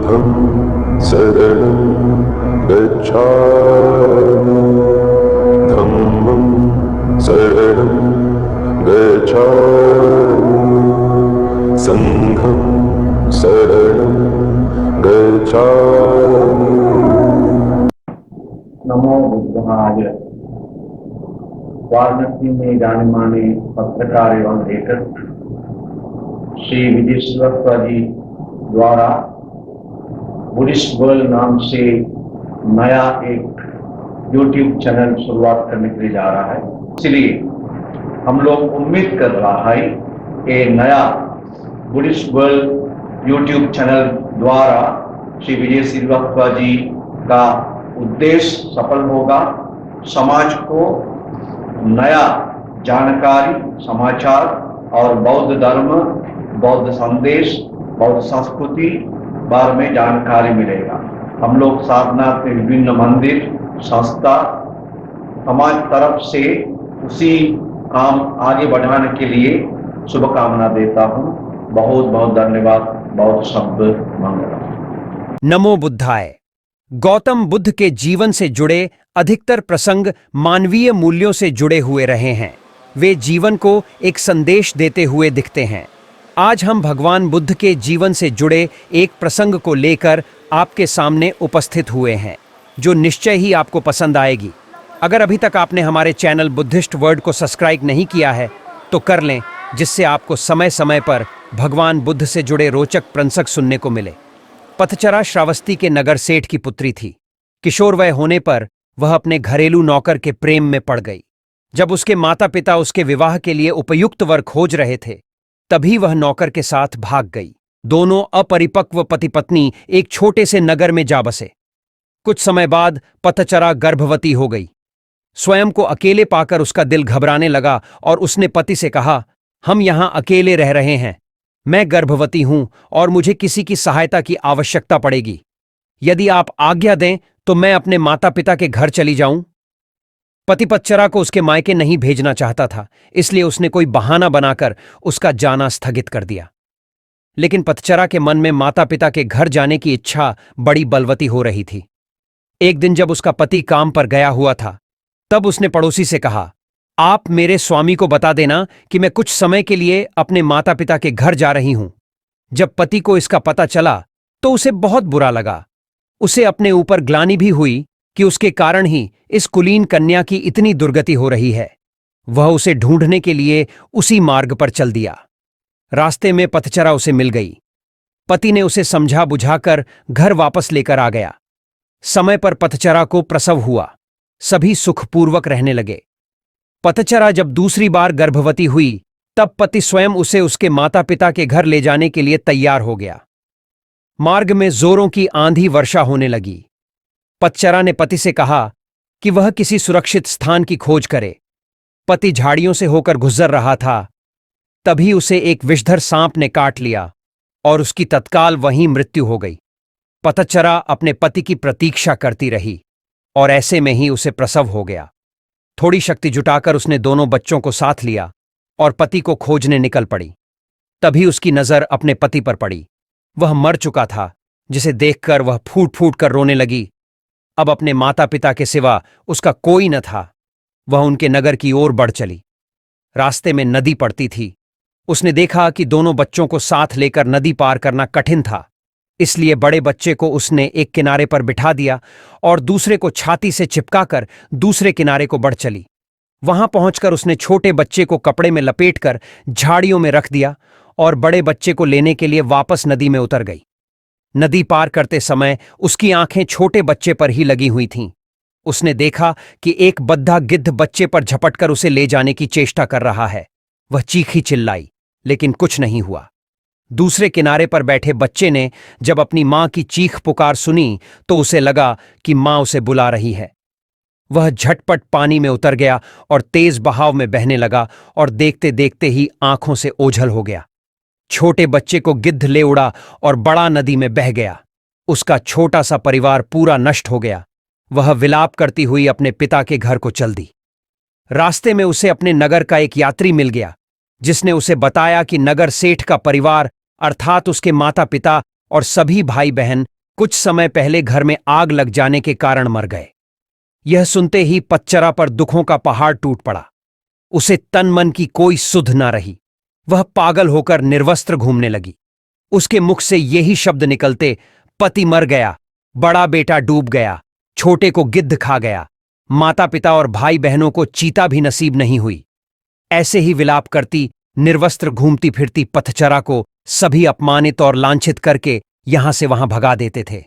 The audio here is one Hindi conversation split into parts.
संघं शरणं गच्छामि धम्मं शरणं गच्छामि संघं शरणं गच्छामि। नमो बुद्धाय। वाराणसी में जाने माने पत्रकार एवं लेखक श्री विजय श्रीवास्तव जी द्वारा बुद्धिस्ट वर्ल्ड नाम से नया एक यूट्यूब चैनल शुरुआत करने के लिए जा रहा है। इसलिए हम लोग उम्मीद कर रहा है कि नया बुद्धिस्ट वर्ल्ड यूट्यूब चैनल द्वारा श्री विजय श्रीवास्तव जी का उद्देश्य सफल होगा। समाज को नया जानकारी, समाचार और बौद्ध धर्म, बौद्ध संदेश, बौद्ध संस्कृति बारे में जानकारी मिलेगा। हम लोग साधना के विभिन्न मंदिर, संस्था, समाज तरफ से उसी काम आगे बढ़ाने के लिए शुभकामना देता हूँ। बहुत बहुत धन्यवाद। बहुत शब्द मंगल। नमो बुद्धाय। गौतम बुद्ध के जीवन से जुड़े अधिकतर प्रसंग मानवीय मूल्यों से जुड़े हुए रहे हैं। वे जीवन को एक संदेश देते हुए दिखते हैं। आज हम भगवान बुद्ध के जीवन से जुड़े एक प्रसंग को लेकर आपके सामने उपस्थित हुए हैं, जो निश्चय ही आपको पसंद आएगी। अगर अभी तक आपने हमारे चैनल बुद्धिस्ट वर्ल्ड को सब्सक्राइब नहीं किया है तो कर लें, जिससे आपको समय समय पर भगवान बुद्ध से जुड़े रोचक प्रसंग सुनने को मिले। पतचरा श्रावस्ती के नगर सेठ की पुत्री थी। किशोर वय होने पर वह अपने घरेलू नौकर के प्रेम में पड़ गई। जब उसके माता पिता उसके विवाह के लिए उपयुक्त वर खोज रहे थे, तभी वह नौकर के साथ भाग गई। दोनों अपरिपक्व पति पत्नी एक छोटे से नगर में जा बसे। कुछ समय बाद पतचरा गर्भवती हो गई। स्वयं को अकेले पाकर उसका दिल घबराने लगा और उसने पति से कहा, हम यहां अकेले रह रहे हैं, मैं गर्भवती हूं और मुझे किसी की सहायता की आवश्यकता पड़ेगी। यदि आप आज्ञा दें तो मैं अपने माता पिता के घर चली जाऊं। पति पतचरा को उसके मायके नहीं भेजना चाहता था, इसलिए उसने कोई बहाना बनाकर उसका जाना स्थगित कर दिया। लेकिन पतचरा के मन में माता पिता के घर जाने की इच्छा बड़ी बलवती हो रही थी। एक दिन जब उसका पति काम पर गया हुआ था, तब उसने पड़ोसी से कहा, आप मेरे स्वामी को बता देना कि मैं कुछ समय के लिए अपने माता पिता के घर जा रही हूं। जब पति को इसका पता चला तो उसे बहुत बुरा लगा। उसे अपने ऊपर ग्लानि भी हुई कि उसके कारण ही इस कुलीन कन्या की इतनी दुर्गति हो रही है। वह उसे ढूंढने के लिए उसी मार्ग पर चल दिया। रास्ते में पतचरा उसे मिल गई। पति ने उसे समझा बुझाकर घर वापस लेकर आ गया। समय पर पतचरा को प्रसव हुआ। सभी सुखपूर्वक रहने लगे। पतचरा जब दूसरी बार गर्भवती हुई, तब पति स्वयं उसे उसके माता पिता के घर ले जाने के लिए तैयार हो गया। मार्ग में जोरों की आंधी वर्षा होने लगी। पतचरा ने पति से कहा कि वह किसी सुरक्षित स्थान की खोज करे। पति झाड़ियों से होकर गुजर रहा था, तभी उसे एक विषधर सांप ने काट लिया और उसकी तत्काल वहीं मृत्यु हो गई। पतचरा अपने पति की प्रतीक्षा करती रही और ऐसे में ही उसे प्रसव हो गया। थोड़ी शक्ति जुटाकर उसने दोनों बच्चों को साथ लिया और पति को खोजने निकल पड़ी। तभी उसकी नजर अपने पति पर पड़ी। वह मर चुका था, जिसे देखकर वह फूट फूट कर रोने लगी। अब अपने माता पिता के सिवा उसका कोई न था। वह उनके नगर की ओर बढ़ चली। रास्ते में नदी पड़ती थी। उसने देखा कि दोनों बच्चों को साथ लेकर नदी पार करना कठिन था, इसलिए बड़े बच्चे को उसने एक किनारे पर बिठा दिया और दूसरे को छाती से चिपकाकर दूसरे किनारे को बढ़ चली। वहां पहुंचकर उसने छोटे बच्चे को कपड़े में लपेटकर झाड़ियों में रख दिया और बड़े बच्चे को लेने के लिए वापस नदी में उतर गई। नदी पार करते समय उसकी आंखें छोटे बच्चे पर ही लगी हुई थीं। उसने देखा कि एक बद्धा गिद्ध बच्चे पर झपटकर उसे ले जाने की चेष्टा कर रहा है। वह चीखी चिल्लाई, लेकिन कुछ नहीं हुआ। दूसरे किनारे पर बैठे बच्चे ने जब अपनी मां की चीख पुकार सुनी तो उसे लगा कि मां उसे बुला रही है। वह झटपट पानी में उतर गया और तेज बहाव में बहने लगा और देखते देखते ही आंखों से ओझल हो गया। छोटे बच्चे को गिद्ध ले उड़ा और बड़ा नदी में बह गया। उसका छोटा सा परिवार पूरा नष्ट हो गया। वह विलाप करती हुई अपने पिता के घर को चल दी। रास्ते में उसे अपने नगर का एक यात्री मिल गया, जिसने उसे बताया कि नगर सेठ का परिवार अर्थात उसके माता पिता और सभी भाई बहन कुछ समय पहले घर में आग लग जाने के कारण मर गए। यह सुनते ही पच्चरा पर दुखों का पहाड़ टूट पड़ा। उसे तन मन की कोई सुध न रही। वह पागल होकर निर्वस्त्र घूमने लगी। उसके मुख से यही शब्द निकलते, पति मर गया, बड़ा बेटा डूब गया, छोटे को गिद्ध खा गया, माता पिता और भाई बहनों को चीता भी नसीब नहीं हुई। ऐसे ही विलाप करती, निर्वस्त्र घूमती फिरती पथचरा को सभी अपमानित और लांछित करके यहां से वहां भगा देते थे।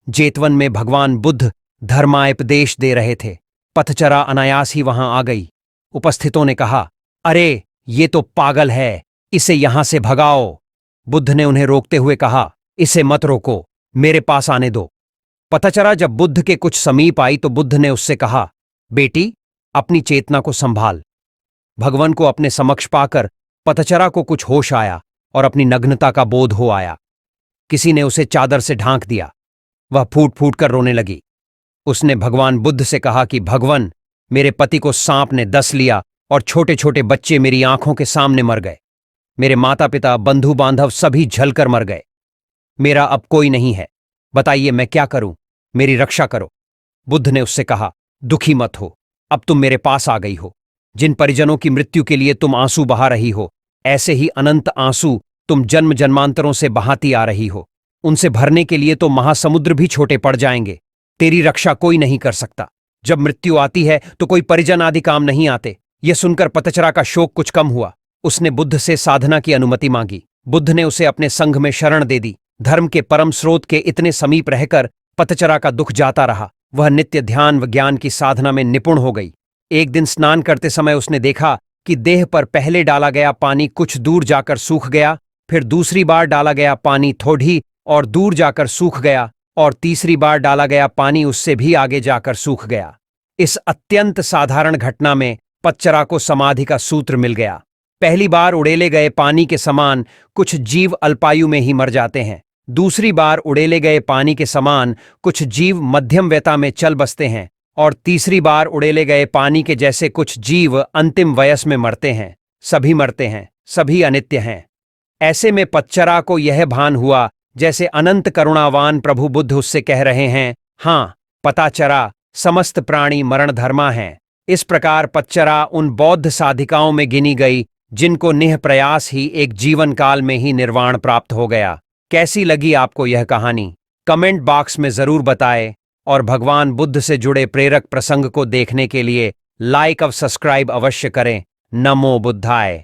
जेतवन में भगवान बुद्ध धर्मापदेश दे रहे थे। पथचरा अनायास ही वहां आ गई। उपस्थितों ने कहा, अरे ये तो पागल है, इसे यहां से भगाओ। बुद्ध ने उन्हें रोकते हुए कहा, इसे मत रोको, मेरे पास आने दो। पथचरा जब बुद्ध के कुछ समीप आई तो बुद्ध ने उससे कहा, बेटी, अपनी चेतना को संभाल। भगवान को अपने समक्ष पाकर पथचरा को कुछ होश आया और अपनी नग्नता का बोध हो आया। किसी ने उसे चादर से ढांक दिया। वह फूट फूट कर रोने लगी। उसने भगवान बुद्ध से कहा कि भगवान, मेरे पति को सांप ने डस लिया और छोटे छोटे बच्चे मेरी आंखों के सामने मर गए। मेरे माता पिता, बंधु बांधव सभी जलकर मर गए। मेरा अब कोई नहीं है। बताइए मैं क्या करूं? मेरी रक्षा करो। बुद्ध ने उससे कहा, दुखी मत हो, अब तुम मेरे पास आ गई हो। जिन परिजनों की मृत्यु के लिए तुम आंसू बहा रही हो, ऐसे ही अनंत आंसू तुम जन्म जन्मांतरों से बहाती आ रही हो। उनसे भरने के लिए तो महासमुद्र भी छोटे पड़ जाएंगे। तेरी रक्षा कोई नहीं कर सकता। जब मृत्यु आती है तो कोई परिजन आदि काम नहीं आते। यह सुनकर पतचरा का शोक कुछ कम हुआ। उसने बुद्ध से साधना की अनुमति मांगी। बुद्ध ने उसे अपने संघ में शरण दे दी। धर्म के परम स्रोत के इतने समीप रहकर पतचरा का दुख जाता रहा। वह नित्य ध्यान व ज्ञान की साधना में निपुण हो गई। एक दिन स्नान करते समय उसने देखा कि देह पर पहले डाला गया पानी कुछ दूर जाकर सूख गया, फिर दूसरी बार डाला गया पानी थोड़ी और दूर जाकर सूख गया, और तीसरी बार डाला गया पानी उससे भी आगे जाकर सूख गया। इस अत्यंत साधारण घटना में पच्चरा को समाधि का सूत्र मिल गया। पहली बार उड़ेले गए पानी के समान कुछ जीव अल्पायु में ही मर जाते हैं। दूसरी बार उड़ेले गए पानी के समान कुछ जीव मध्यम व्यता में चल बसते हैं, और तीसरी बार उड़ेले गए पानी के जैसे कुछ जीव अंतिम वयस में मरते हैं। सभी मरते हैं, सभी अनित्य हैं। ऐसे में पच्चरा को यह भान हुआ जैसे अनंत करुणावान प्रभु बुद्ध उससे कह रहे हैं, हाँ पता चरा, समस्त प्राणी मरण धर्मा हैं। इस प्रकार पच्चरा उन बौद्ध साधिकाओं में गिनी गई जिनको निह प्रयास ही एक जीवन काल में ही निर्वाण प्राप्त हो गया। कैसी लगी आपको यह कहानी? कमेंट बॉक्स में जरूर बताएं, और भगवान बुद्ध से जुड़े प्रेरक प्रसंग को देखने के लिए लाइक और सब्सक्राइब अवश्य करें। नमो बुद्धाय।